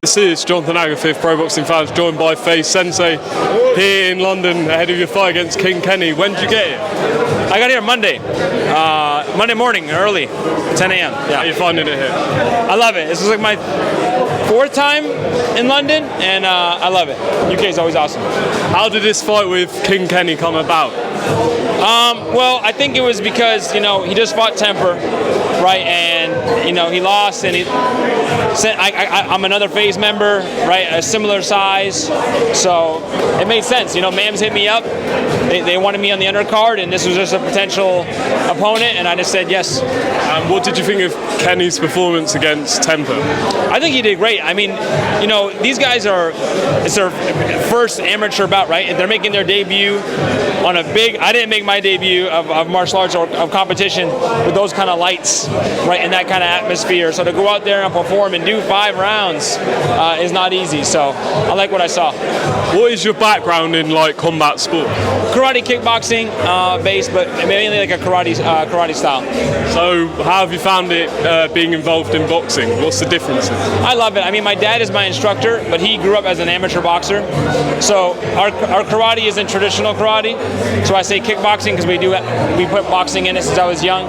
This is Jonathan Agatha, Pro Boxing Fans, joined by FaZe Sensei here in London ahead of your fight against King Kenny. When did you get here? I got here Monday. Monday morning, early, 10 a.m. Yeah. How are you finding it here? I love it. This is like my fourth time in London, and I love it. UK is always awesome. How did this fight with King Kenny come about? Well, I think it was because, he just fought Temperrr, right? And, he lost, and I'm another FaZe member, right? A similar size. So it made sense. Mams hit me up. They wanted me on the undercard, and this was just a potential opponent, and I just said yes. What did you think of Kenny's performance against Temperrr? I think he did great. I mean, these guys it's their first amateur bout, right? They're making their debut on a big, I didn't make my debut of martial arts or of competition with those kind of lights, right, in that kind of atmosphere. So to go out there and perform and do 5 rounds is not easy. So I like what I saw. What is your background in combat sport? Karate, kickboxing based, but mainly like a karate style. So how have you found it being involved in boxing? What's the difference? I love it. I mean, my dad is my instructor, but he grew up as an amateur boxer. So our karate isn't traditional karate. So I say kickboxing because we put boxing in it since I was young.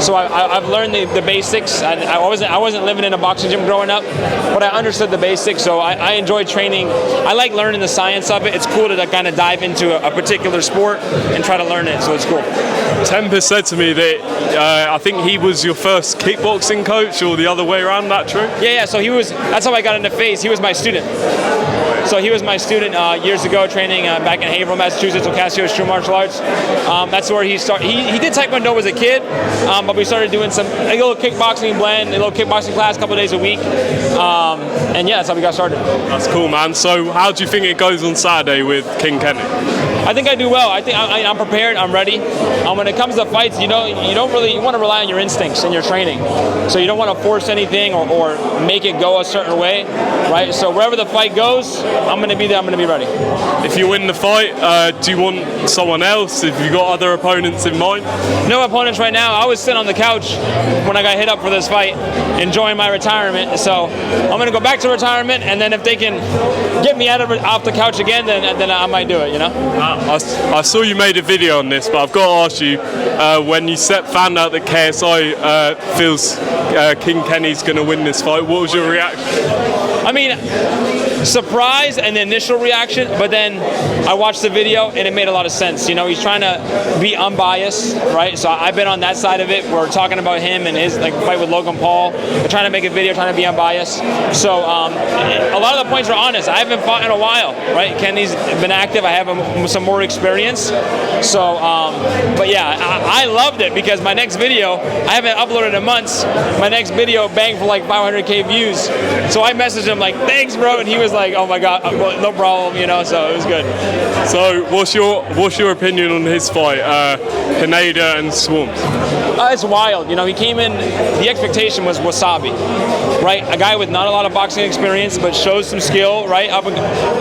So I've learned the basics. I wasn't living in a boxing gym growing up, but I understood the basics. So I enjoy training. I like learning the science of it. It's cool to kind of dive into a particular sport and try to learn it. So it's cool. Temperrr said to me that I think he was your first kickboxing coach, or the other way around. That true? Yeah. So that's how I got into FaZe. He was my student. So he was my student years ago, training back in Haverhill, Massachusetts, Ocasio True Martial Arts. That's where he started. He did Taekwondo as a kid, but we started doing a little kickboxing blend, a little kickboxing class, a couple of days a week. And yeah, that's how we got started. That's cool, man. So how do you think it goes on Saturday with King Kenny? I think I do well. I think I'm prepared. I'm ready. When it comes to fights, you want to rely on your instincts and your training. So you don't want to force anything or make it go a certain way, right? So wherever the fight goes, I'm going to be there. I'm going to be ready. If you win the fight, do you want someone else? Have you got other opponents in mind? No opponents right now. I was sitting on the couch when I got hit up for this fight, enjoying my retirement. So I'm going to go back to retirement, and then if they can get me off the couch again, then I might do it. I saw you made a video on this, but I've got to ask you, when you found out that KSI feels King Kenny's going to win this fight, what was your reaction? I mean, surprise and the initial reaction, but then I watched the video and it made a lot of sense. He's trying to be unbiased, right? So I've been on that side of it. We're talking about him and his fight with Logan Paul. We're trying to make a video, trying to be unbiased. So a lot of the points are honest. I haven't fought in a while, right? Kenny's been active. I have some more experience. So, but yeah, I loved it because my next video, I haven't uploaded in months. My next video banged for like 500K views. So I messaged him like, thanks, bro. And he was like, oh my God, no problem, so it was good. So what's your opinion on his fight, Pineda and Swarmz? It's wild. He came in, the expectation was wasabi, right? A guy with not a lot of boxing experience, but shows some skill, right? Up and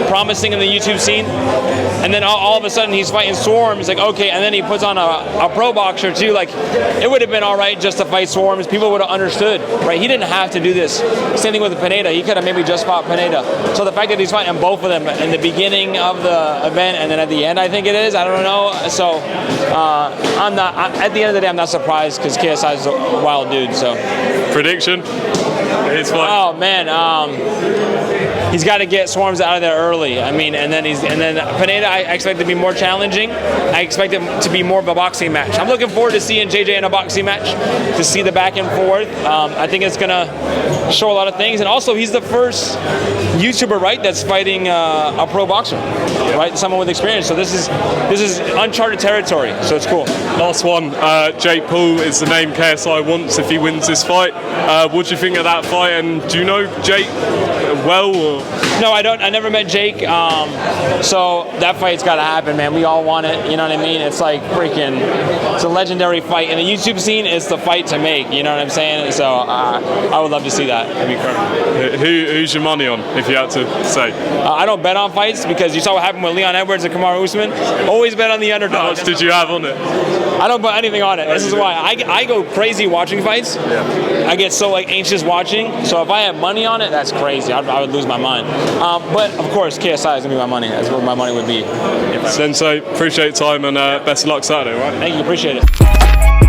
promising in the YouTube scene. And then all of a sudden he's fighting Swarmz, like, okay, and then he puts on a pro boxer too. Like, it would have been all right just to fight Swarmz. People would have understood, right? He didn't have to do this. Same thing with Pineda. He could have maybe just fought Pineda. So the fact that he's fighting both of them in the beginning of the event and then at the end, I think it is. I don't know. So I'm not. At the end of the day, I'm not surprised because KSI is a wild dude. So prediction. His fight. Oh man. He's got to get Swarmz out of there early. I mean, and then Pineda, I expect to be more challenging. I expect it to be more of a boxing match. I'm looking forward to seeing JJ in a boxing match, to see the back and forth. I think it's gonna show a lot of things, and also he's the first YouTuber, right, that's fighting a pro boxer, right? Someone with experience. So this is uncharted territory. So it's cool. Last one. Jake Paul is the name KSI wants if he wins this fight. What do you think of that fight? And do you know Jake well? Or? No, I don't. I never met Jake. So that fight's got to happen, man. We all want it. You know what I mean? It's like freaking. It's a legendary fight in the YouTube scene. It's the fight to make. You know what I'm saying? So I would love to see that. That'd be great. Who's your money on, if you had to say? I don't bet on fights because you saw what happened with Leon Edwards and Kamaru Usman. Always bet on the underdog. How much did you have on it? I don't put anything on it. This is why I go crazy watching fights. I get so like anxious watching. So if I had money on it, that's crazy. I would lose my mind. But of course, KSI is gonna be my money. That's what my money would be. Sensei, appreciate your time and best of luck Saturday, right? Thank you, appreciate it.